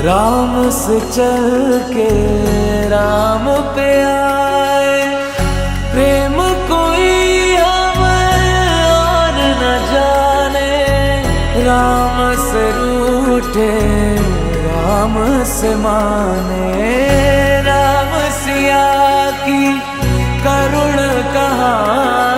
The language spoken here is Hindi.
राम से चल के राम पे आए। प्रेम कोई हमें और न जाने, राम से रूठे राम से माने। राम सिया की करुण कहानी